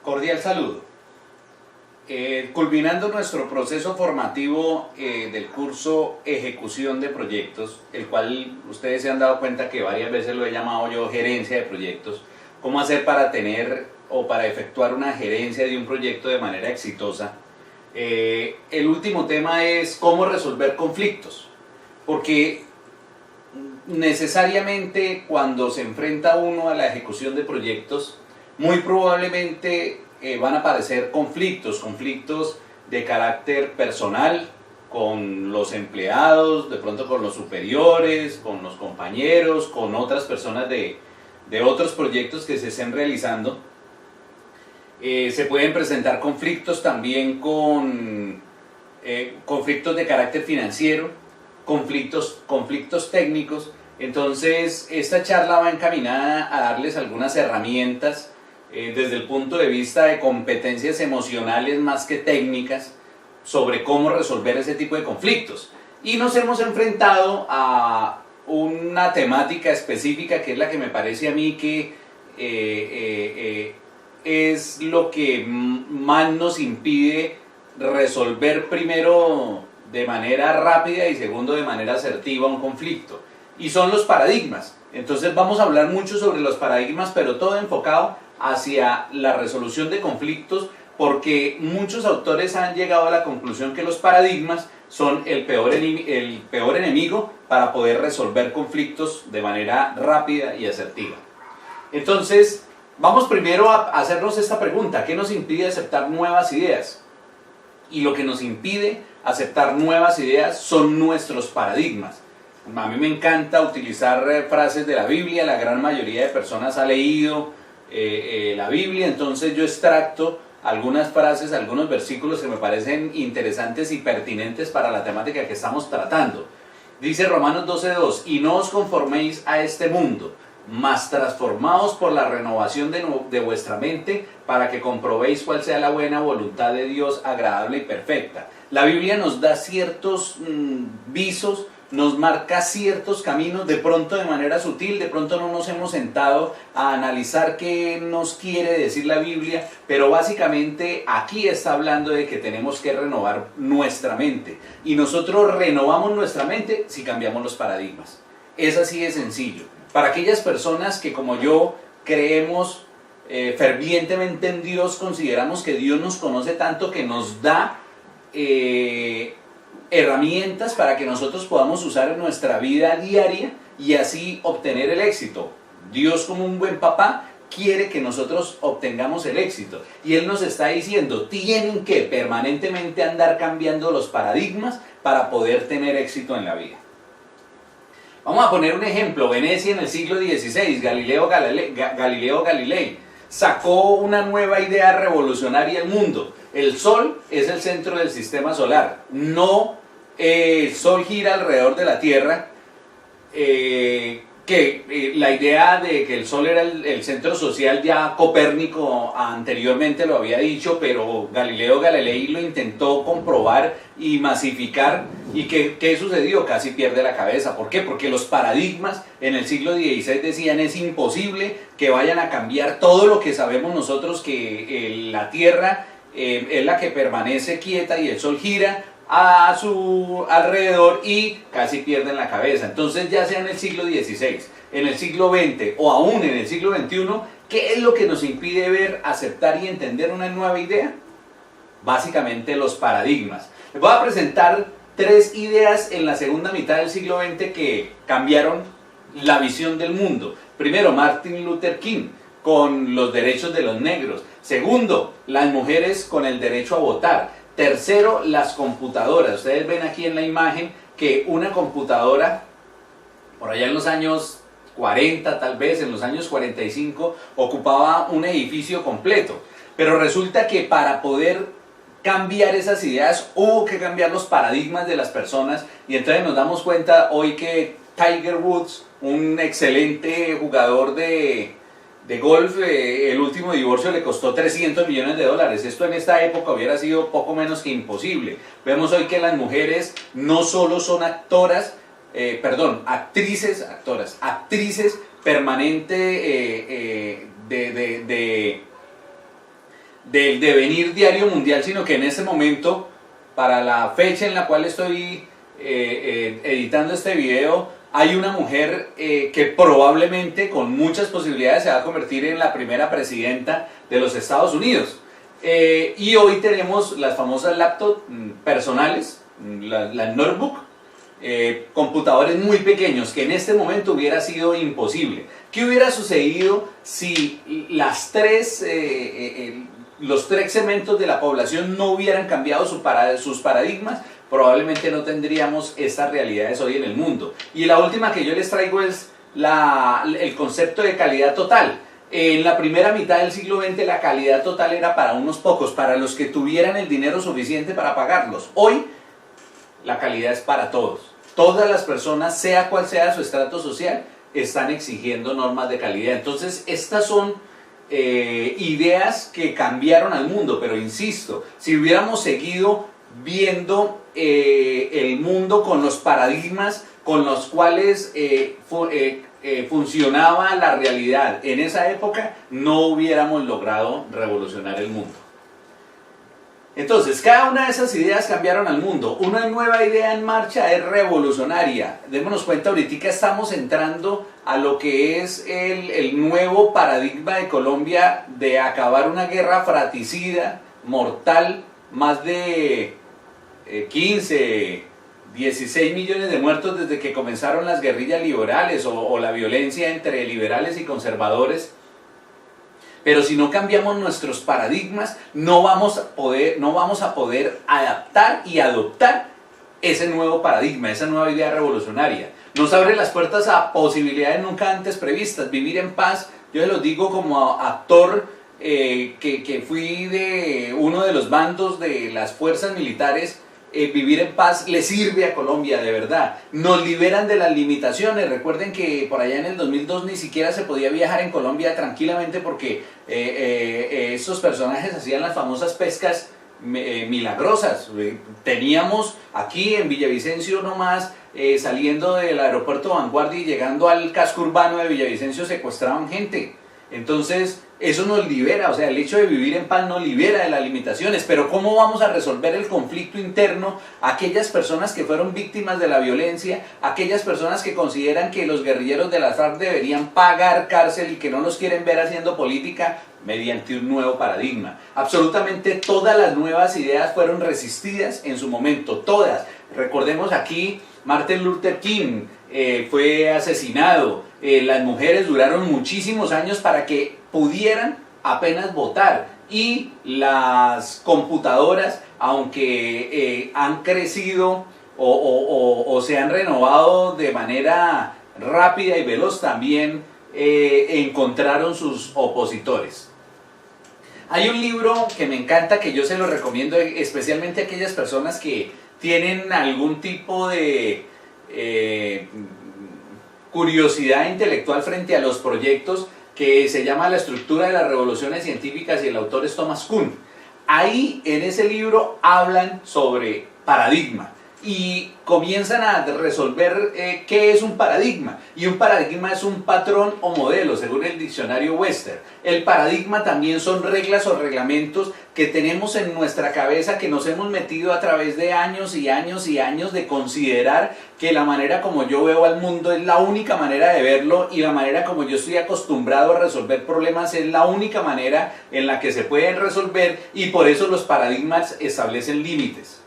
Cordial saludo. Culminando nuestro proceso formativo del curso Ejecución de Proyectos, el cual ustedes se han dado cuenta que varias veces lo he llamado yo gerencia de proyectos, cómo hacer para tener o para efectuar una gerencia de un proyecto de manera exitosa. El último tema es cómo resolver conflictos, porque necesariamente cuando se enfrenta uno a la ejecución de proyectos, muy probablemente van a aparecer conflictos de carácter personal, con los empleados, de pronto con los superiores, con los compañeros, con otras personas de otros proyectos que se estén realizando. Se pueden presentar conflictos también con conflictos de carácter financiero, conflictos técnicos. Entonces esta charla va encaminada a darles algunas herramientas desde el punto de vista de competencias emocionales más que técnicas sobre cómo resolver ese tipo de conflictos. Y nos hemos enfrentado a una temática específica que es la que me parece a mí que es lo que más nos impide resolver, primero de manera rápida y segundo de manera asertiva, un conflicto, y son los paradigmas. Entonces vamos a hablar mucho sobre los paradigmas, pero todo enfocado hacia la resolución de conflictos, porque muchos autores han llegado a la conclusión que los paradigmas son el peor enemigo para poder resolver conflictos de manera rápida y asertiva. Entonces vamos primero a hacernos esta pregunta: ¿qué nos impide aceptar nuevas ideas? Y lo que nos impide aceptar nuevas ideas son nuestros paradigmas. A mí me encanta utilizar frases de la Biblia. La gran mayoría de personas ha leído la Biblia, entonces yo extracto algunas frases, algunos versículos que me parecen interesantes y pertinentes para la temática que estamos tratando. Dice Romanos 12:2: y no os conforméis a este mundo, mas transformaos por la renovación de vuestra mente, para que comprobéis cuál sea la buena voluntad de Dios, agradable y perfecta. La Biblia nos da ciertos visos, nos marca ciertos caminos, de pronto de manera sutil, de pronto no nos hemos sentado a analizar qué nos quiere decir la Biblia, pero básicamente aquí está hablando de que tenemos que renovar nuestra mente, y nosotros renovamos nuestra mente si cambiamos los paradigmas. Es así de sencillo. Para aquellas personas que, como yo, creemos fervientemente en Dios, consideramos que Dios nos conoce tanto que nos da herramientas para que nosotros podamos usar en nuestra vida diaria y así obtener el éxito. Dios, como un buen papá, quiere que nosotros obtengamos el éxito, y Él nos está diciendo: tienen que permanentemente andar cambiando los paradigmas para poder tener éxito en la vida. Vamos a poner un ejemplo. Venecia en el siglo XVI, Galileo Galilei sacó una nueva idea revolucionaria al mundo. El Sol es el centro del sistema solar, no el Sol gira alrededor de la Tierra, la idea de que el Sol era el centro social ya Copérnico anteriormente lo había dicho, pero Galileo Galilei lo intentó comprobar y masificar, y ¿qué sucedió? Casi pierde la cabeza. ¿Por qué? Porque los paradigmas en el siglo XVI decían: es imposible que vayan a cambiar todo lo que sabemos nosotros, que la Tierra es la que permanece quieta y el Sol gira a su alrededor, y casi pierden la cabeza. Entonces, ya sea en el siglo XVI, en el siglo XX o aún en el siglo XXI, ¿qué es lo que nos impide ver, aceptar y entender una nueva idea? Básicamente los paradigmas. Les voy a presentar 3 ideas en la segunda mitad del siglo XX que cambiaron la visión del mundo. Primero, Martin Luther King con los derechos de los negros. Segundo, las mujeres con el derecho a votar. Tercero, las computadoras. Ustedes ven aquí en la imagen que una computadora, por allá en los años 40, tal vez en los años 45, ocupaba un edificio completo. Pero resulta que para poder cambiar esas ideas hubo que cambiar los paradigmas de las personas, y entonces nos damos cuenta hoy que Tiger Woods, un excelente jugador de golf, el último divorcio le costó $300 millones. Esto en esta época hubiera sido poco menos que imposible. Vemos hoy que las mujeres no solo son actrices permanente del devenir diario mundial, sino que en este momento, para la fecha en la cual estoy editando este video, hay una mujer que probablemente con muchas posibilidades se va a convertir en la primera presidenta de los Estados Unidos. Y hoy tenemos las famosas laptops personales, las notebook, computadores muy pequeños, que en este momento hubiera sido imposible. ¿Qué hubiera sucedido si los tres segmentos de la población no hubieran cambiado sus paradigmas? Probablemente no tendríamos estas realidades hoy en el mundo. Y la última que yo les traigo es el concepto de calidad total. En la primera mitad del siglo XX la calidad total era para unos pocos, para los que tuvieran el dinero suficiente para pagarlos. Hoy la calidad es para todos. Todas las personas, sea cual sea su estrato social, están exigiendo normas de calidad. Entonces estas son ideas que cambiaron al mundo, pero insisto, si hubiéramos seguido viendo el mundo con los paradigmas con los cuales funcionaba la realidad en esa época, no hubiéramos logrado revolucionar el mundo. Entonces, cada una de esas ideas cambiaron al mundo. Una nueva idea en marcha es revolucionaria. Démonos cuenta, ahorita estamos entrando a lo que es el nuevo paradigma de Colombia de acabar una guerra fratricida, mortal, más de 15, 16 millones de muertos desde que comenzaron las guerrillas liberales o la violencia entre liberales y conservadores. Pero si no cambiamos nuestros paradigmas, no vamos a poder adaptar y adoptar ese nuevo paradigma, esa nueva idea revolucionaria. Nos abre las puertas a posibilidades nunca antes previstas. Vivir en paz, yo se los digo como actor que fui de uno de los bandos de las fuerzas militares. Vivir en paz le sirve a Colombia, de verdad. Nos liberan de las limitaciones. Recuerden que por allá en el 2002 ni siquiera se podía viajar en Colombia tranquilamente porque estos personajes hacían las famosas pescas milagrosas. Teníamos aquí en Villavicencio nomás, saliendo del aeropuerto Vanguardia y llegando al casco urbano de Villavicencio, secuestraban gente. Entonces eso nos libera, o sea, el hecho de vivir en paz nos libera de las limitaciones. Pero ¿cómo vamos a resolver el conflicto interno? Aquellas personas que fueron víctimas de la violencia, aquellas personas que consideran que los guerrilleros de las FARC deberían pagar cárcel y que no los quieren ver haciendo política mediante un nuevo paradigma. Absolutamente todas las nuevas ideas fueron resistidas en su momento, todas. Recordemos aquí, Martin Luther King fue asesinado. Las mujeres duraron muchísimos años para que pudieran apenas votar, y las computadoras, aunque han crecido o se han renovado de manera rápida y veloz, también encontraron sus opositores. Hay un libro que me encanta, que yo se lo recomiendo especialmente a aquellas personas que tienen algún tipo de curiosidad intelectual frente a los proyectos, que se llama La estructura de las revoluciones científicas, y el autor es Thomas Kuhn. Ahí en ese libro hablan sobre paradigma y comienzan a resolver qué es un paradigma. Y un paradigma es un patrón o modelo, según el diccionario Webster. El paradigma también son reglas o reglamentos que tenemos en nuestra cabeza, que nos hemos metido a través de años y años y años de considerar que la manera como yo veo al mundo es la única manera de verlo, y la manera como yo estoy acostumbrado a resolver problemas es la única manera en la que se pueden resolver, y por eso los paradigmas establecen límites.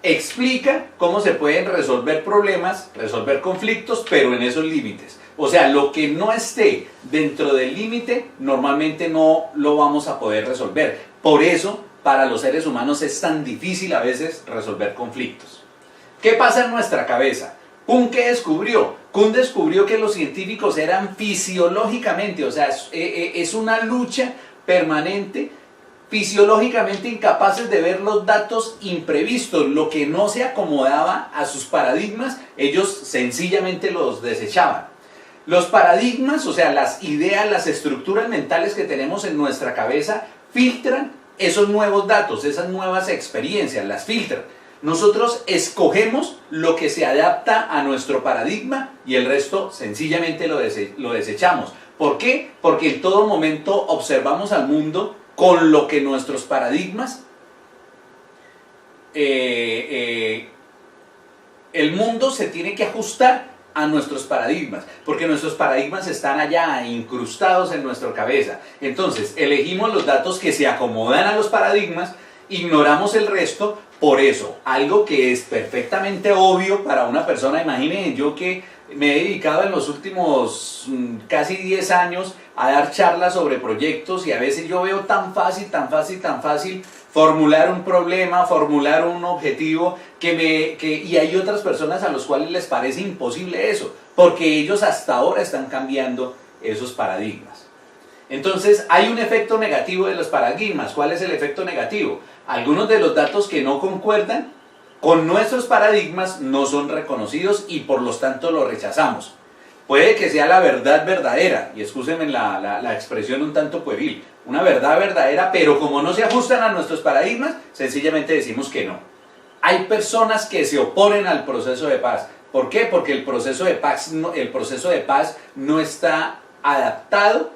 Explica cómo se pueden resolver problemas, resolver conflictos, pero en esos límites. O sea, lo que no esté dentro del límite, normalmente no lo vamos a poder resolver. Por eso, para los seres humanos es tan difícil a veces resolver conflictos. ¿Qué pasa en nuestra cabeza? Kuhn, ¿qué descubrió? Kuhn descubrió que los científicos eran fisiológicamente, o sea, es una lucha permanente, fisiológicamente incapaces de ver los datos imprevistos. Lo que no se acomodaba a sus paradigmas, ellos sencillamente los desechaban. Los paradigmas, o sea, las ideas, las estructuras mentales que tenemos en nuestra cabeza, filtran esos nuevos datos, esas nuevas experiencias, las filtran. Nosotros escogemos lo que se adapta a nuestro paradigma y el resto sencillamente lo desechamos. ¿Por qué? Porque en todo momento observamos al mundo con lo que nuestros paradigmas, el mundo se tiene que ajustar a nuestros paradigmas, porque nuestros paradigmas están allá incrustados en nuestra cabeza. Entonces, elegimos los datos que se acomodan a los paradigmas, ignoramos el resto. Por eso, algo que es perfectamente obvio para una persona, imaginen yo que me he dedicado en los últimos casi 10 años a dar charlas sobre proyectos, y a veces yo veo tan fácil formular un problema, formular un objetivo, y hay otras personas a las cuales les parece imposible eso, porque ellos hasta ahora están cambiando esos paradigmas. Entonces hay un efecto negativo de los paradigmas. ¿Cuál es el efecto negativo? Algunos de los datos que no concuerdan con nuestros paradigmas no son reconocidos y por lo tanto los rechazamos. Puede que sea la verdad verdadera, y excúsenme la expresión un tanto pueril, una verdad verdadera, pero como no se ajustan a nuestros paradigmas, sencillamente decimos que no. Hay personas que se oponen al proceso de paz. ¿Por qué? Porque el proceso de paz no está adaptado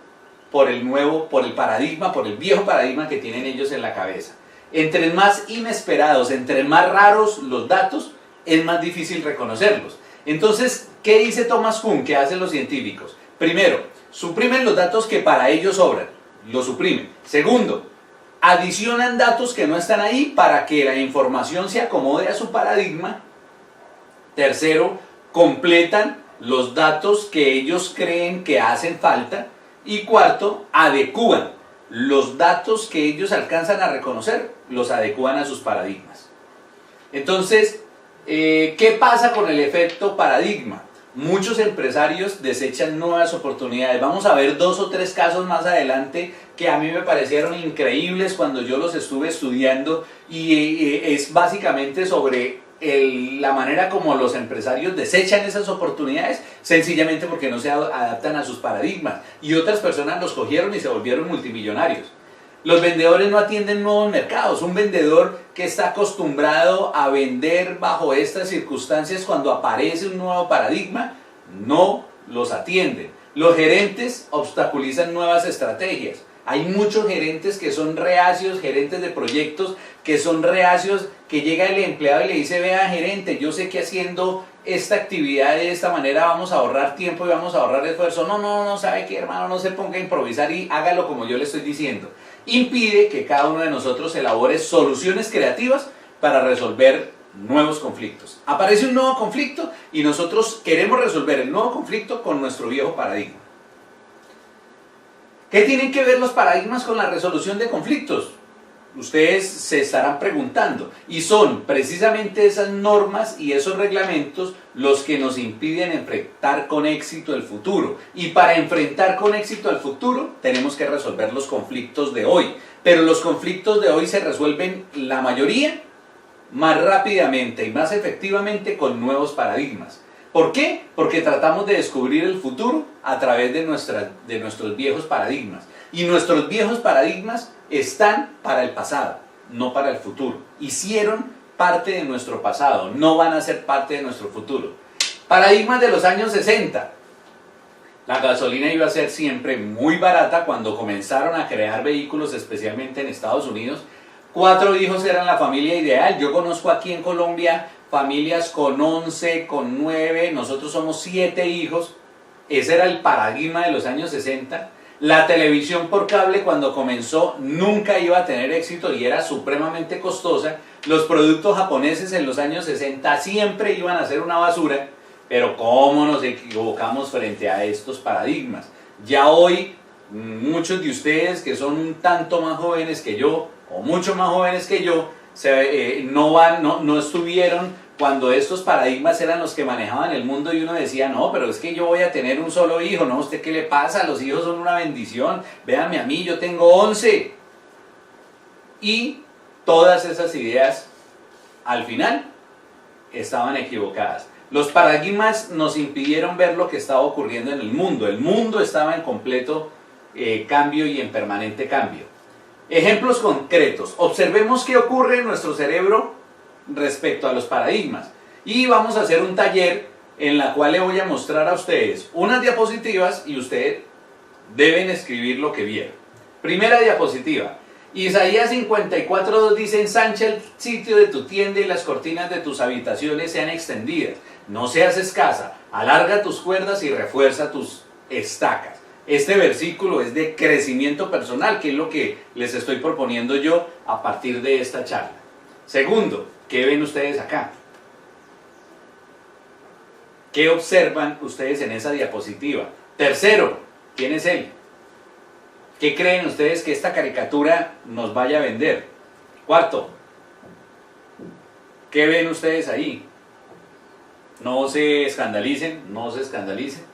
por el paradigma, por el viejo paradigma que tienen ellos en la cabeza. Entre más inesperados, entre más raros los datos, es más difícil reconocerlos. Entonces, ¿qué dice Thomas Kuhn? ¿Qué hacen los científicos? Primero, suprimen los datos que para ellos sobran, los suprimen. Segundo, adicionan datos que no están ahí para que la información se acomode a su paradigma. Tercero, completan los datos que ellos creen que hacen falta. Y cuarto, adecúan los datos que ellos alcanzan a reconocer, los adecúan a sus paradigmas. Entonces, ¿qué pasa con el efecto paradigma? Muchos empresarios desechan nuevas oportunidades. Vamos a ver 2 o 3 casos más adelante que a mí me parecieron increíbles cuando yo los estuve estudiando, y es básicamente sobre la manera como los empresarios desechan esas oportunidades sencillamente porque no se adaptan a sus paradigmas, y otras personas los cogieron y se volvieron multimillonarios. Los vendedores no atienden nuevos mercados. Un vendedor que está acostumbrado a vender bajo estas circunstancias, cuando aparece un nuevo paradigma, no los atienden. Los gerentes obstaculizan nuevas estrategias. Hay muchos gerentes que son reacios, gerentes de proyectos que son reacios, que llega el empleado y le dice: vea, gerente, yo sé que haciendo esta actividad de esta manera vamos a ahorrar tiempo y vamos a ahorrar esfuerzo. No, ¿sabe qué, hermano? No se ponga a improvisar y hágalo como yo le estoy diciendo. Impide que cada uno de nosotros elabore soluciones creativas para resolver nuevos conflictos. Aparece un nuevo conflicto y nosotros queremos resolver el nuevo conflicto con nuestro viejo paradigma. ¿Qué tienen que ver los paradigmas con la resolución de conflictos? Ustedes se estarán preguntando, y son precisamente esas normas y esos reglamentos los que nos impiden enfrentar con éxito el futuro. Y para enfrentar con éxito el futuro tenemos que resolver los conflictos de hoy, pero los conflictos de hoy se resuelven, la mayoría, más rápidamente y más efectivamente con nuevos paradigmas. ¿Por qué? Porque tratamos de descubrir el futuro a través de nuestros viejos paradigmas. Y nuestros viejos paradigmas están para el pasado, no para el futuro. Hicieron parte de nuestro pasado, no van a ser parte de nuestro futuro. Paradigmas de los años 60. La gasolina iba a ser siempre muy barata. Cuando comenzaron a crear vehículos, especialmente en Estados Unidos, 4 hijos eran la familia ideal. Yo conozco aquí en Colombia familias con 11, con 9, nosotros somos 7 hijos. Ese era el paradigma de los años 60. La televisión por cable, cuando comenzó, nunca iba a tener éxito y era supremamente costosa. Los productos japoneses en los años 60 siempre iban a ser una basura. Pero ¿cómo nos equivocamos frente a estos paradigmas? Ya hoy, muchos de ustedes que son un tanto más jóvenes que yo, o mucho más jóvenes que yo, no estuvieron cuando estos paradigmas eran los que manejaban el mundo, y uno decía: no, pero es que yo voy a tener un solo hijo. No, ¿usted qué le pasa? Los hijos son una bendición. Véanme a mí, yo tengo 11. Y todas esas ideas, al final, estaban equivocadas. Los paradigmas nos impidieron ver lo que estaba ocurriendo en el mundo. El mundo estaba en completo cambio y en permanente cambio. Ejemplos concretos. Observemos qué ocurre en nuestro cerebro respecto a los paradigmas. Y vamos a hacer un taller en la cual le voy a mostrar a ustedes unas diapositivas y ustedes deben escribir lo que vieron. Primera diapositiva. Isaías 54:2 dice: ensancha el sitio de tu tienda y las cortinas de tus habitaciones sean extendidas. No seas escasa, alarga tus cuerdas y refuerza tus estacas. Este versículo es de crecimiento personal, que es lo que les estoy proponiendo yo a partir de esta charla. Segundo, ¿qué ven ustedes acá? ¿Qué observan ustedes en esa diapositiva? Tercero, ¿quién es él? ¿Qué creen ustedes que esta caricatura nos vaya a vender? Cuarto, ¿qué ven ustedes ahí? No se escandalicen, no se escandalicen.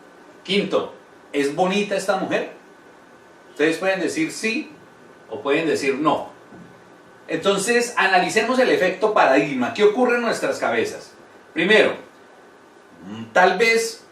Quinto, ¿es bonita esta mujer? Ustedes pueden decir sí o pueden decir no. Entonces, analicemos el efecto paradigma. ¿Qué ocurre en nuestras cabezas? Primero, tal vez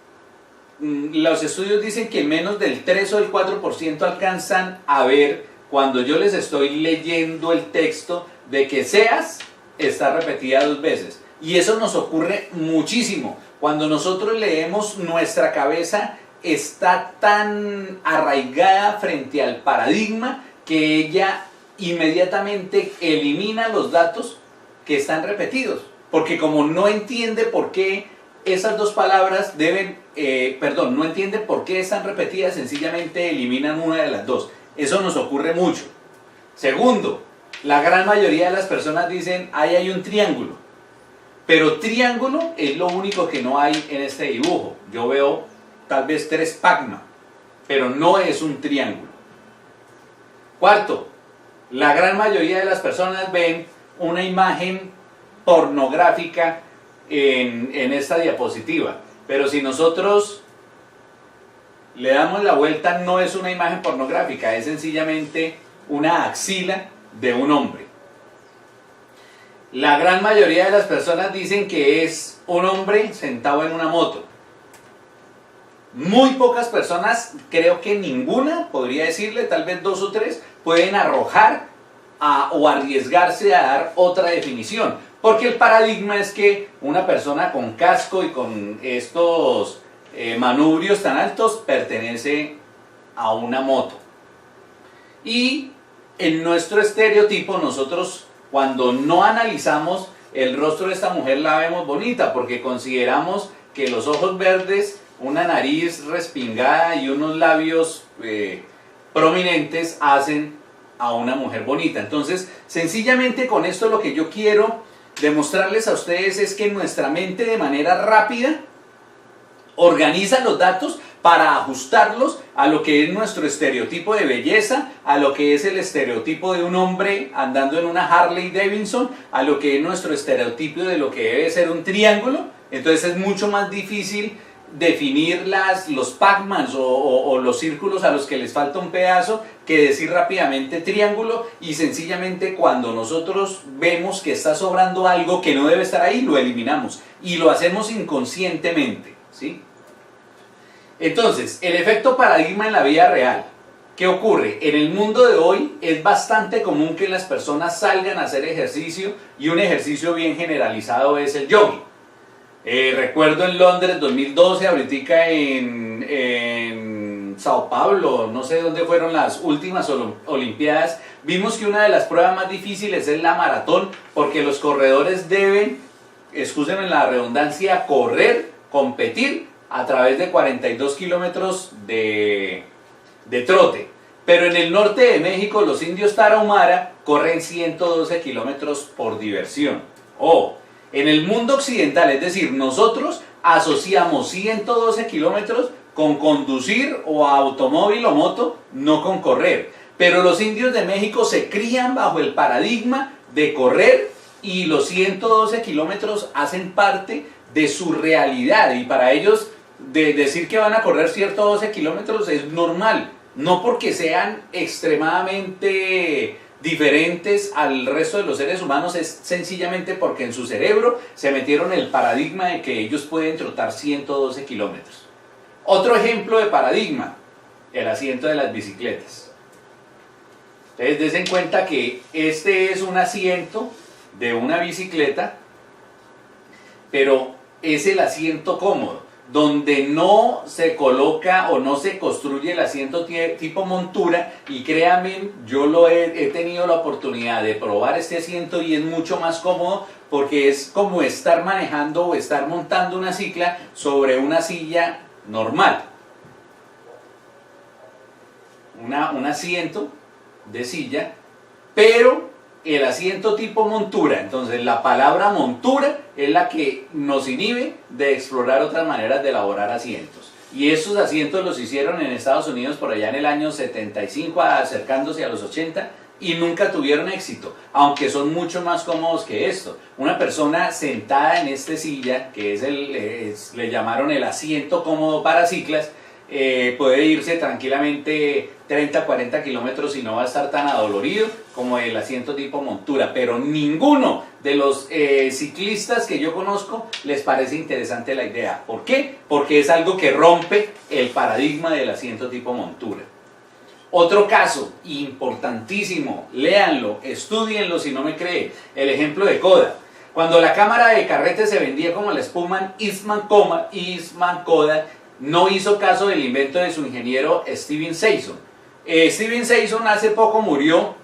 los estudios dicen que menos del 3 o el 4% alcanzan a ver cuando yo les estoy leyendo el texto de que seas está repetida 2 veces. Y eso nos ocurre muchísimo. Cuando nosotros leemos, nuestra cabeza está tan arraigada frente al paradigma que ella inmediatamente elimina los datos que están repetidos. Porque como no entiende por qué esas 2 palabras no entiende por qué están repetidas, sencillamente eliminan una de las 2. Eso nos ocurre mucho. Segundo, la gran mayoría de las personas dicen: ahí hay un triángulo. Pero triángulo es lo único que no hay en este dibujo. Yo veo tal vez 3 Pac-Man, pero no es un triángulo. Cuarto, la gran mayoría de las personas ven una imagen pornográfica en esta diapositiva. Pero si nosotros le damos la vuelta, no es una imagen pornográfica, es sencillamente una axila de un hombre. La gran mayoría de las personas dicen que es un hombre sentado en una moto. Muy pocas personas, creo que ninguna, podría decirle, tal vez 2 o 3, pueden arrojar o arriesgarse a dar otra definición. Porque el paradigma es que una persona con casco y con estos manubrios tan altos pertenece a una moto. Y en nuestro estereotipo, nosotros cuando no analizamos el rostro de esta mujer la vemos bonita, porque consideramos que los ojos verdes, una nariz respingada y unos labios prominentes hacen a una mujer bonita. Entonces, sencillamente con esto lo que yo quiero demostrarles a ustedes es que nuestra mente de manera rápida organiza los datos para ajustarlos a lo que es nuestro estereotipo de belleza, a lo que es el estereotipo de un hombre andando en una Harley Davidson, a lo que es nuestro estereotipo de lo que debe ser un triángulo. Entonces es mucho más difícil definir los Pac-Mans o los círculos a los que les falta un pedazo que decir rápidamente triángulo, y sencillamente cuando nosotros vemos que está sobrando algo que no debe estar ahí, lo eliminamos y lo hacemos inconscientemente, ¿sí? Entonces, el efecto paradigma en la vida real. ¿Qué ocurre? En el mundo de hoy es bastante común que las personas salgan a hacer ejercicio, y un ejercicio bien generalizado es el jogging. Recuerdo en Londres 2012, ahorita en Sao Paulo, no sé dónde fueron las últimas Olimpiadas, vimos que una de las pruebas más difíciles es la maratón, porque los corredores deben, excúsenme la redundancia, correr, competir a través de 42 kilómetros de trote. Pero en el norte de México los indios Tarahumara corren 112 kilómetros por diversión. En el mundo occidental, es decir, nosotros asociamos 112 kilómetros con conducir o automóvil o moto, no con correr. Pero los indios de México se crían bajo el paradigma de correr, y los 112 kilómetros hacen parte de su realidad, y para ellos de decir que van a correr 112 kilómetros es normal, no porque sean extremadamente diferentes al resto de los seres humanos, es sencillamente porque en su cerebro se metieron el paradigma de que ellos pueden trotar 112 kilómetros. Otro ejemplo de paradigma, el asiento de las bicicletas. Ustedes den cuenta que este es un asiento de una bicicleta, pero es el asiento cómodo. donde no se coloca o no se construye el asiento tipo montura, y créanme, yo he tenido la oportunidad de probar este asiento y es mucho más cómodo porque es como estar manejando o estar montando una cicla sobre una silla normal. Un asiento de silla, pero el asiento tipo montura. Entonces la palabra montura es la que nos inhibe de explorar otras maneras de elaborar asientos. Y estos asientos los hicieron en Estados Unidos por allá en el año 75, acercándose a los 80, y nunca tuvieron éxito, aunque son mucho más cómodos que esto. Una persona sentada en esta silla, que le llamaron el asiento cómodo para ciclas, puede irse tranquilamente 30-40 kilómetros y no va a estar tan adolorido como el asiento tipo montura, pero ninguno de los ciclistas que yo conozco les parece interesante la idea. ¿Por qué? Porque es algo que rompe el paradigma del asiento tipo montura. Otro caso importantísimo, léanlo, estudienlo si no me cree, el ejemplo de Kodak. Cuando la cámara de carrete se vendía como la Spuma Eastman Kodak, no hizo caso del invento de su ingeniero Steven Sasson. Steven Sasson hace poco murió,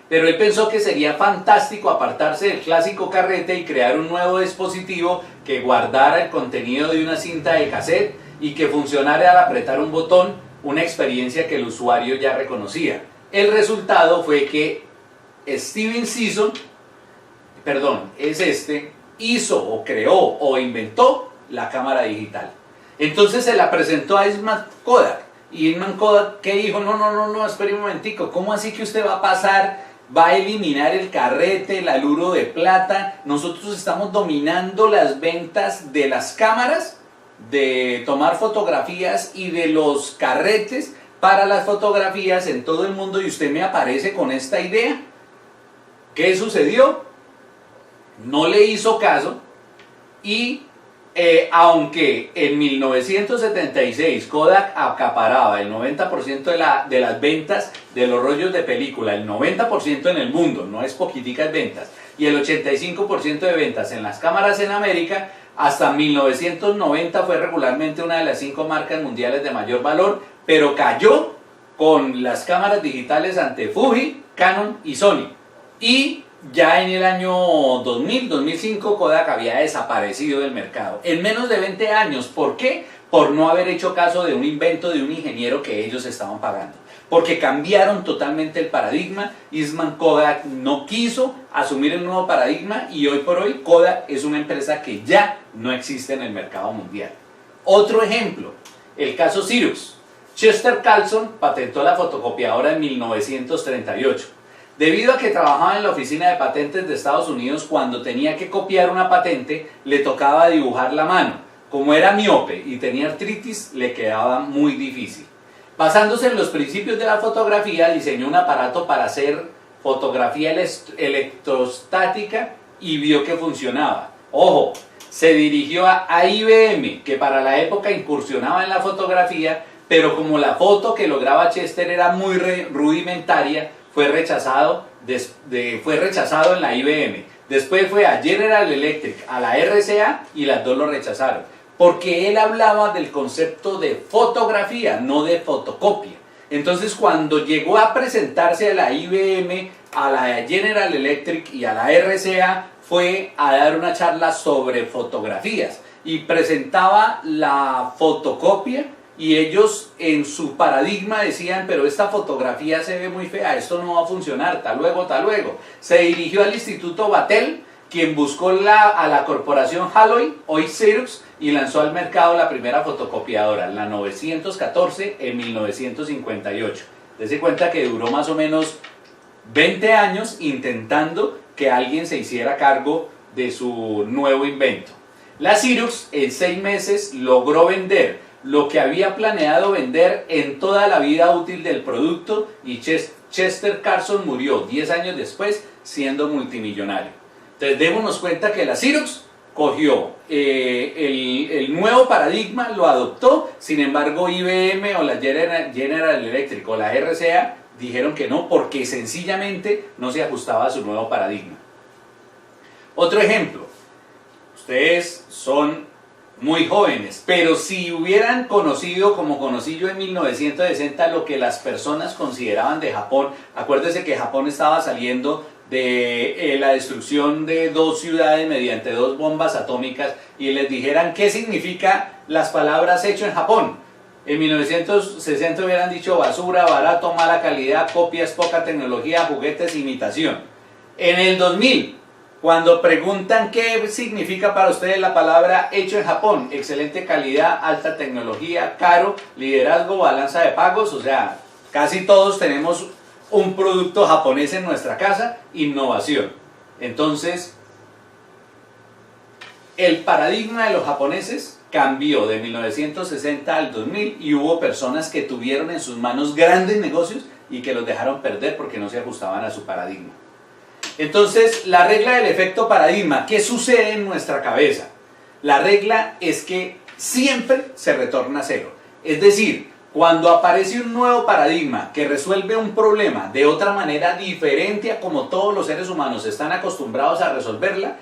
pero él pensó que sería fantástico apartarse del clásico carrete y crear un nuevo dispositivo que guardara el contenido de una cinta de cassette y que funcionara al apretar un botón, una experiencia que el usuario ya reconocía. El resultado fue que Steven Sasson, hizo o creó o inventó la cámara digital. Entonces se la presentó a Eastman Kodak, y Eastman Kodak, ¿qué dijo? No, espere un momentico, ¿cómo así que usted va a pasar, va a eliminar el carrete, el aluro de plata? Nosotros estamos dominando las ventas de las cámaras, de tomar fotografías y de los carretes para las fotografías en todo el mundo, y usted me aparece con esta idea. ¿Qué sucedió? No le hizo caso, y aunque en 1976 Kodak acaparaba el 90% de las ventas de los rollos de película, el 90% en el mundo, no es poquiticas ventas, y el 85% de ventas en las cámaras en América, hasta 1990 fue regularmente una de las 5 marcas mundiales de mayor valor, pero cayó con las cámaras digitales ante Fuji, Canon y Sony. Y ya en el año 2005 Kodak había desaparecido del mercado en menos de 20 años. ¿Por qué? Por no haber hecho caso de un invento de un ingeniero que ellos estaban pagando. Porque cambiaron totalmente el paradigma. Eastman Kodak no quiso asumir el nuevo paradigma, y hoy por hoy Kodak es una empresa que ya no existe en el mercado mundial. Otro ejemplo, el caso Xerox. Chester Carlson patentó la fotocopiadora en 1938. Debido a que trabajaba en la oficina de patentes de Estados Unidos, cuando tenía que copiar una patente, le tocaba dibujar la mano. Como era miope y tenía artritis, le quedaba muy difícil. Basándose en los principios de la fotografía, diseñó un aparato para hacer fotografía electrostática y vio que funcionaba. Ojo, se dirigió a IBM, que para la época incursionaba en la fotografía, pero como la foto que lograba Chester era muy rudimentaria, fue rechazado en la IBM. Después fue a General Electric, a la RCA, y las dos lo rechazaron, porque él hablaba del concepto de fotografía, no de fotocopia. Entonces, cuando llegó a presentarse a la IBM, a la General Electric y a la RCA, fue a dar una charla sobre fotografías y presentaba la fotocopia, y ellos en su paradigma decían: pero esta fotografía se ve muy fea, esto no va a funcionar, tal luego. Se dirigió al Instituto Battelle, quien buscó a la corporación Haloy, hoy Xerox, y lanzó al mercado la primera fotocopiadora, la 914, en 1958. Dese cuenta que duró más o menos 20 años intentando que alguien se hiciera cargo de su nuevo invento. La Xerox en 6 meses logró vender lo que había planeado vender en toda la vida útil del producto, y Chester Carlson murió 10 años después siendo multimillonario. Entonces démonos cuenta que la Xerox cogió el nuevo paradigma, lo adoptó. Sin embargo, IBM o la General Electric o la RCA dijeron que no, porque sencillamente no se ajustaba a su nuevo paradigma. Otro ejemplo, ustedes son muy jóvenes, pero si hubieran conocido, como conocí yo en 1960, lo que las personas consideraban de Japón, acuérdese que Japón estaba saliendo de la destrucción de 2 ciudades mediante 2 bombas atómicas, y les dijeran qué significa las palabras hecho en Japón. En 1960 hubieran dicho basura, barato, mala calidad, copias, poca tecnología, juguetes, imitación. En el 2000, cuando preguntan qué significa para ustedes la palabra hecho en Japón, excelente calidad, alta tecnología, caro, liderazgo, balanza de pagos, o sea, casi todos tenemos un producto japonés en nuestra casa, innovación. Entonces, el paradigma de los japoneses cambió de 1960 al 2000 y hubo personas que tuvieron en sus manos grandes negocios y que los dejaron perder porque no se ajustaban a su paradigma. Entonces, la regla del efecto paradigma, ¿qué sucede en nuestra cabeza? La regla es que siempre se retorna a cero. Es decir, cuando aparece un nuevo paradigma que resuelve un problema de otra manera diferente a como todos los seres humanos están acostumbrados a resolverla,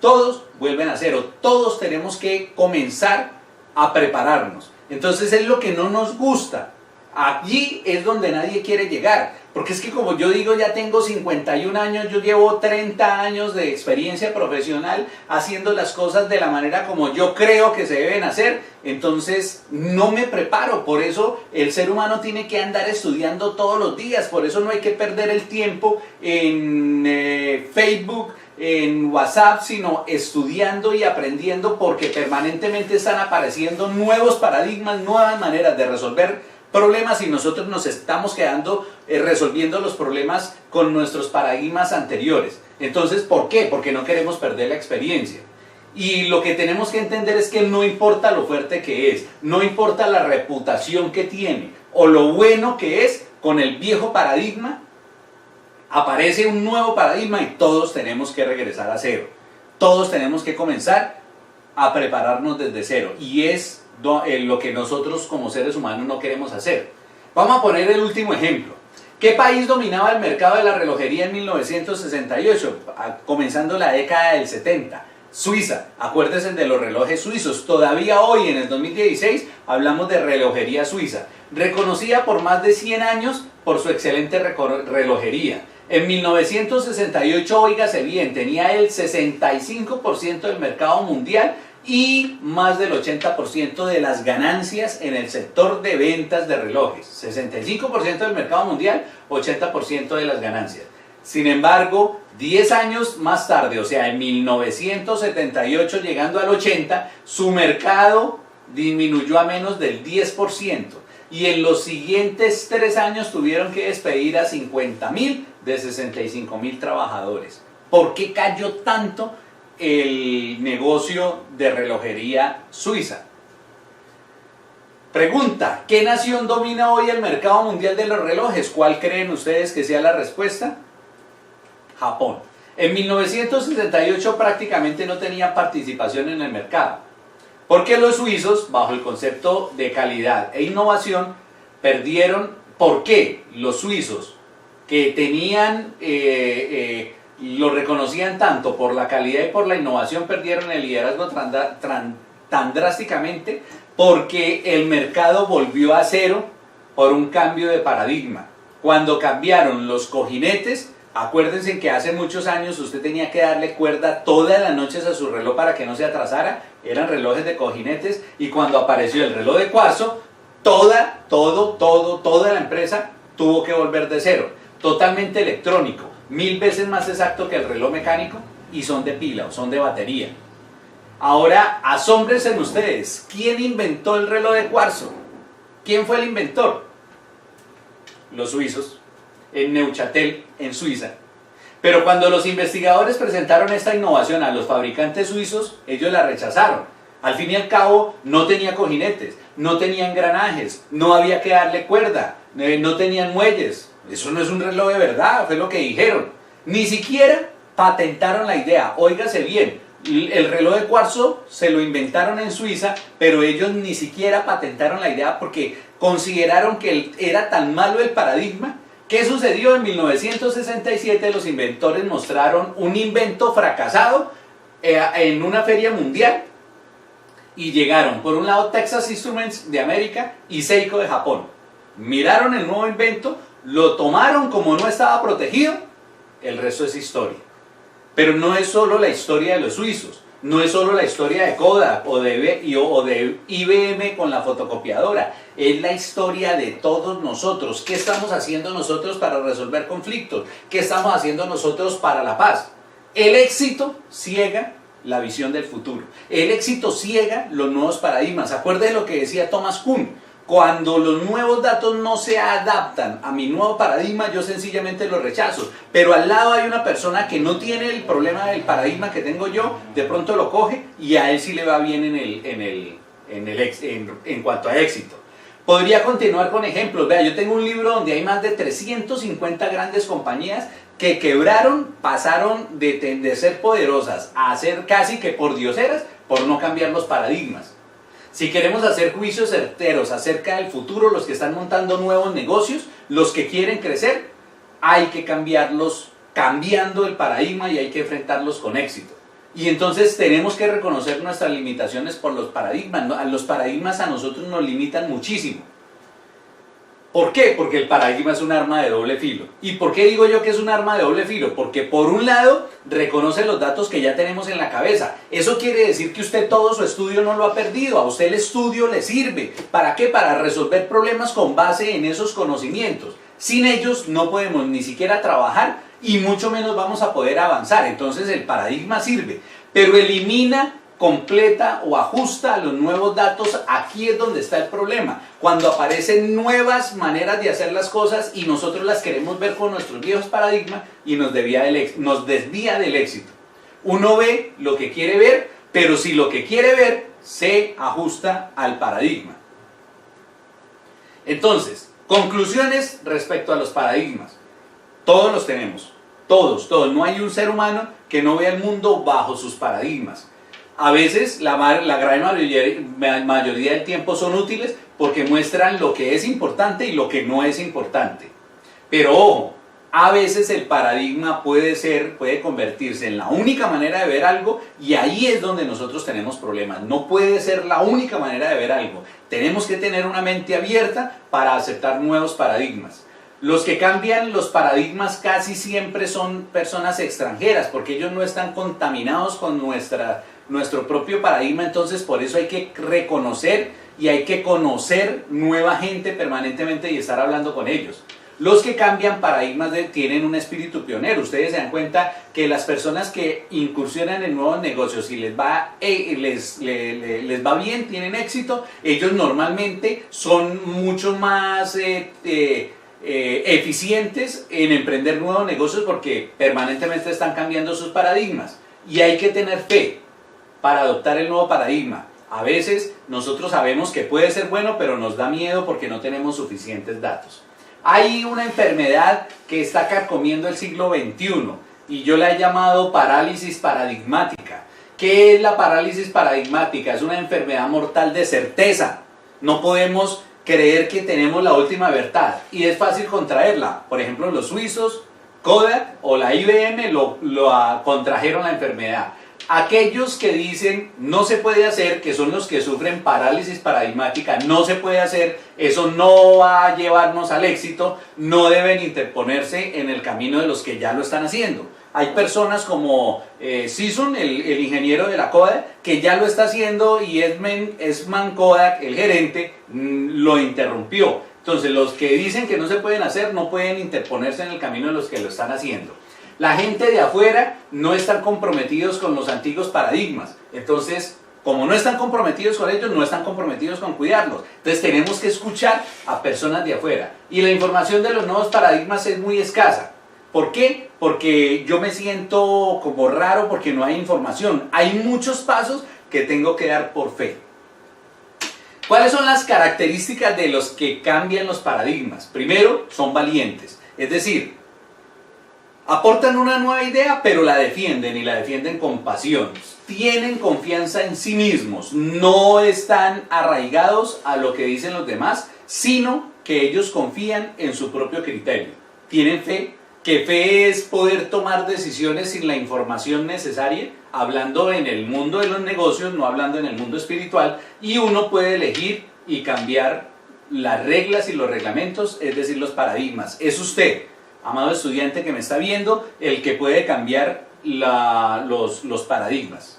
todos vuelven a cero. Todos tenemos que comenzar a prepararnos. Entonces es lo que no nos gusta. Allí es donde nadie quiere llegar, porque es que, como yo digo, ya tengo 51 años, yo llevo 30 años de experiencia profesional haciendo las cosas de la manera como yo creo que se deben hacer, entonces no me preparo. Por eso el ser humano tiene que andar estudiando todos los días, por eso no hay que perder el tiempo en Facebook, en WhatsApp, sino estudiando y aprendiendo, porque permanentemente están apareciendo nuevos paradigmas, nuevas maneras de resolver problemas, y nosotros nos estamos quedando resolviendo los problemas con nuestros paradigmas anteriores. Entonces, ¿por qué? Porque no queremos perder la experiencia. Y lo que tenemos que entender es que no importa lo fuerte que es, no importa la reputación que tiene o lo bueno que es, con el viejo paradigma aparece un nuevo paradigma y todos tenemos que regresar a cero. Todos tenemos que comenzar a prepararnos desde cero, y es lo que nosotros como seres humanos no queremos hacer. Vamos a poner el último ejemplo. ¿Qué país dominaba el mercado de la relojería en 1968, comenzando la década del 70? Suiza. Acuérdense de los relojes suizos. Todavía hoy, en el 2016, hablamos de relojería suiza, reconocida por más de 100 años por su excelente relojería. En 1968, óigase bien, tenía el 65% del mercado mundial y más del 80% de las ganancias en el sector de ventas de relojes. 65% del mercado mundial, 80% de las ganancias. Sin embargo, 10 años más tarde, o sea, en 1978 llegando al 80%, su mercado disminuyó a menos del 10%. Y en los siguientes 3 años tuvieron que despedir a 50.000 de 65.000 trabajadores. ¿Por qué cayó tanto el negocio de relojería suiza? Pregunta: ¿qué nación domina hoy el mercado mundial de los relojes? ¿Cuál creen ustedes que sea la respuesta? Japón. En 1968 prácticamente no tenían participación en el mercado, porque los suizos, bajo el concepto de calidad e innovación, perdieron. ¿Por qué? Los suizos, que tenían lo reconocían tanto por la calidad y por la innovación, perdieron el liderazgo tan drásticamente porque el mercado volvió a cero por un cambio de paradigma. Cuando cambiaron los cojinetes, acuérdense que hace muchos años usted tenía que darle cuerda todas las noches a su reloj para que no se atrasara, eran relojes de cojinetes, y cuando apareció el reloj de cuarzo, toda la empresa tuvo que volver de cero, totalmente electrónico, 1000 veces más exacto que el reloj mecánico, y son de pila o son de batería. Ahora, asómbrense ustedes, ¿quién inventó el reloj de cuarzo? ¿Quién fue el inventor? Los suizos, en Neuchâtel, en Suiza. Pero cuando los investigadores presentaron esta innovación a los fabricantes suizos, ellos la rechazaron. Al fin y al cabo, no tenía cojinetes, no tenía engranajes, no había que darle cuerda, no tenían muelles. Eso no es un reloj de verdad, fue lo que dijeron. Ni siquiera patentaron la idea. Óigase bien, el reloj de cuarzo se lo inventaron en Suiza, pero ellos ni siquiera patentaron la idea porque consideraron que era tan malo el paradigma. ¿Qué sucedió? En 1967 los inventores mostraron un invento fracasado en una feria mundial, y llegaron, por un lado, Texas Instruments de América y Seiko de Japón. Miraron el nuevo invento, lo tomaron como no estaba protegido, el resto es historia. Pero no es solo la historia de los suizos, no es solo la historia de Kodak o de IBM con la fotocopiadora, es la historia de todos nosotros. ¿Qué estamos haciendo nosotros para resolver conflictos? ¿Qué estamos haciendo nosotros para la paz? El éxito ciega la visión del futuro. El éxito ciega los nuevos paradigmas. Acuérdense lo que decía Thomas Kuhn. Cuando los nuevos datos no se adaptan a mi nuevo paradigma, yo sencillamente los rechazo. Pero al lado hay una persona que no tiene el problema del paradigma que tengo yo, de pronto lo coge y a él sí le va bien en cuanto a éxito. Podría continuar con ejemplos. Vea, yo tengo un libro donde hay más de 350 grandes compañías que quebraron, pasaron de ser poderosas a ser casi que pordioseras por no cambiar los paradigmas. Si queremos hacer juicios certeros acerca del futuro, los que están montando nuevos negocios, los que quieren crecer, hay que cambiarlos cambiando el paradigma y hay que enfrentarlos con éxito. Y entonces tenemos que reconocer nuestras limitaciones por los paradigmas. Los paradigmas a nosotros nos limitan muchísimo. ¿Por qué? Porque el paradigma es un arma de doble filo. ¿Y por qué digo yo que es un arma de doble filo? Porque por un lado reconoce los datos que ya tenemos en la cabeza. Eso quiere decir que usted todo su estudio no lo ha perdido. A usted el estudio le sirve. ¿Para qué? Para resolver problemas con base en esos conocimientos. Sin ellos no podemos ni siquiera trabajar y mucho menos vamos a poder avanzar. Entonces el paradigma sirve, pero elimina, completa o ajusta a los nuevos datos. Aquí es donde está el problema, cuando aparecen nuevas maneras de hacer las cosas y nosotros las queremos ver con nuestros viejos paradigmas y nos desvía del éxito. Uno ve lo que quiere ver, pero si lo que quiere ver se ajusta al paradigma. Entonces, conclusiones respecto a los paradigmas. Todos los tenemos, todos, no hay un ser humano que no vea el mundo bajo sus paradigmas. A veces la gran mayoría del tiempo son útiles porque muestran lo que es importante y lo que no es importante. Pero ojo, a veces el paradigma puede convertirse en la única manera de ver algo y ahí es donde nosotros tenemos problemas. No puede ser la única manera de ver algo. Tenemos que tener una mente abierta para aceptar nuevos paradigmas. Los que cambian los paradigmas casi siempre son personas extranjeras porque ellos no están contaminados con nuestro propio paradigma. Entonces por eso hay que reconocer y hay que conocer nueva gente permanentemente y estar hablando con ellos. Los que cambian paradigmas tienen un espíritu pionero. Ustedes se dan cuenta que las personas que incursionan en nuevos negocios y les va bien, tienen éxito, ellos normalmente son mucho más eficientes en emprender nuevos negocios porque permanentemente están cambiando sus paradigmas. Y hay que tener fe para adoptar el nuevo paradigma. A veces nosotros sabemos que puede ser bueno, pero nos da miedo porque no tenemos suficientes datos. Hay una enfermedad que está carcomiendo el siglo XXI y yo la he llamado parálisis paradigmática. ¿Qué es la parálisis paradigmática? Es una enfermedad mortal de certeza. No podemos creer que tenemos la última verdad y es fácil contraerla. Por ejemplo, los suizos, Kodak o la IBM contrajeron la enfermedad. Aquellos que dicen no se puede hacer, que son los que sufren parálisis paradigmática, no se puede hacer, eso no va a llevarnos al éxito, no deben interponerse en el camino de los que ya lo están haciendo. Hay personas como Sison, el ingeniero de la Kodak, que ya lo está haciendo y Eastman Kodak, el gerente, lo interrumpió. Entonces los que dicen que no se pueden hacer no pueden interponerse en el camino de los que lo están haciendo. La gente de afuera no están comprometidos con los antiguos paradigmas. Entonces, como no están comprometidos con ellos, no están comprometidos con cuidarlos. Entonces tenemos que escuchar a personas de afuera. Y la información de los nuevos paradigmas es muy escasa. ¿Por qué? Porque yo me siento como raro porque no hay información. Hay muchos pasos que tengo que dar por fe. ¿Cuáles son las características de los que cambian los paradigmas? Primero, son valientes. Es decir, aportan una nueva idea, pero la defienden y la defienden con pasión. Tienen confianza en sí mismos, no están arraigados a lo que dicen los demás, sino que ellos confían en su propio criterio. Tienen fe que fe es poder tomar decisiones sin la información necesaria, hablando en el mundo de los negocios, no hablando en el mundo espiritual, y uno puede elegir y cambiar las reglas y los reglamentos, es decir, los paradigmas. Es usted, amado estudiante que me está viendo, el que puede cambiar los paradigmas.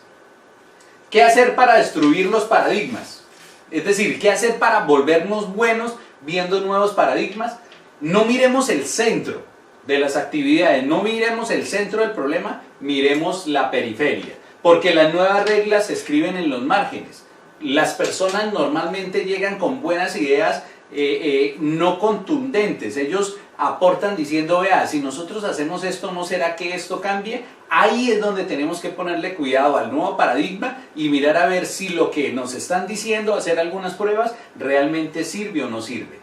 ¿Qué hacer para destruir los paradigmas? Es decir, ¿qué hacer para volvernos buenos viendo nuevos paradigmas? No miremos el centro de las actividades, no miremos el centro del problema, miremos la periferia, porque las nuevas reglas se escriben en los márgenes. Las personas normalmente llegan con buenas ideas no contundentes, ellos aportan diciendo, vea, si nosotros hacemos esto, ¿no será que esto cambie? Ahí es donde tenemos que ponerle cuidado al nuevo paradigma y mirar a ver si lo que nos están diciendo, hacer algunas pruebas, realmente sirve o no sirve.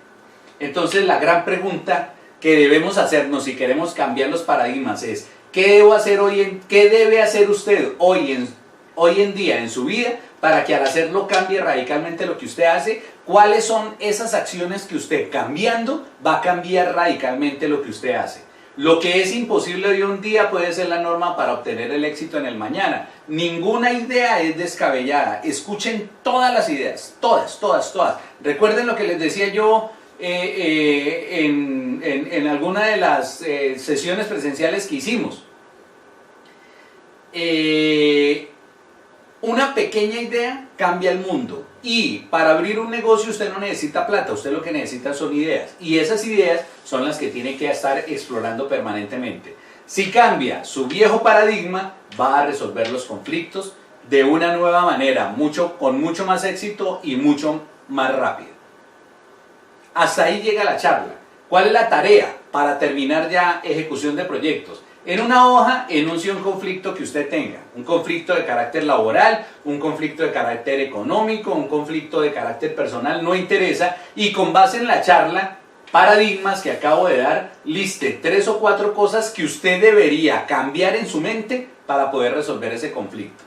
Entonces la gran pregunta que debemos hacernos si queremos cambiar los paradigmas es, ¿qué debo hacer qué debe hacer usted hoy en día en su vida para que al hacerlo cambie radicalmente lo que usted hace? ¿Cuáles son esas acciones que usted cambiando va a cambiar radicalmente lo que usted hace? Lo que es imposible hoy un día puede ser la norma para obtener el éxito en el mañana. Ninguna idea es descabellada. Escuchen todas las ideas, todas. Recuerden lo que les decía yo en alguna de las sesiones presenciales que hicimos. Una pequeña idea cambia el mundo, y para abrir un negocio usted no necesita plata, usted lo que necesita son ideas, y esas ideas son las que tiene que estar explorando permanentemente. Si cambia su viejo paradigma, va a resolver los conflictos de una nueva manera, con mucho más éxito y mucho más rápido. Hasta ahí llega la charla. ¿Cuál es la tarea para terminar ya ejecución de proyectos? En una hoja enuncie un conflicto que usted tenga, un conflicto de carácter laboral, un conflicto de carácter económico, un conflicto de carácter personal, no interesa, y con base en la charla, paradigmas que acabo de dar, liste 3 o 4 cosas que usted debería cambiar en su mente para poder resolver ese conflicto.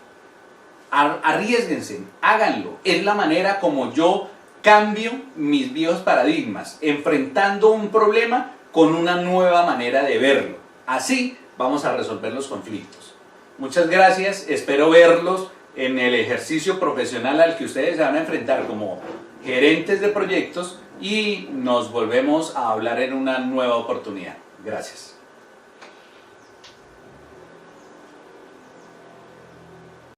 Arriésguense, háganlo, es la manera como yo cambio mis viejos paradigmas, enfrentando un problema con una nueva manera de verlo. Así vamos a resolver los conflictos. Muchas gracias, espero verlos en el ejercicio profesional al que ustedes se van a enfrentar como gerentes de proyectos, y nos volvemos a hablar en una nueva oportunidad. Gracias.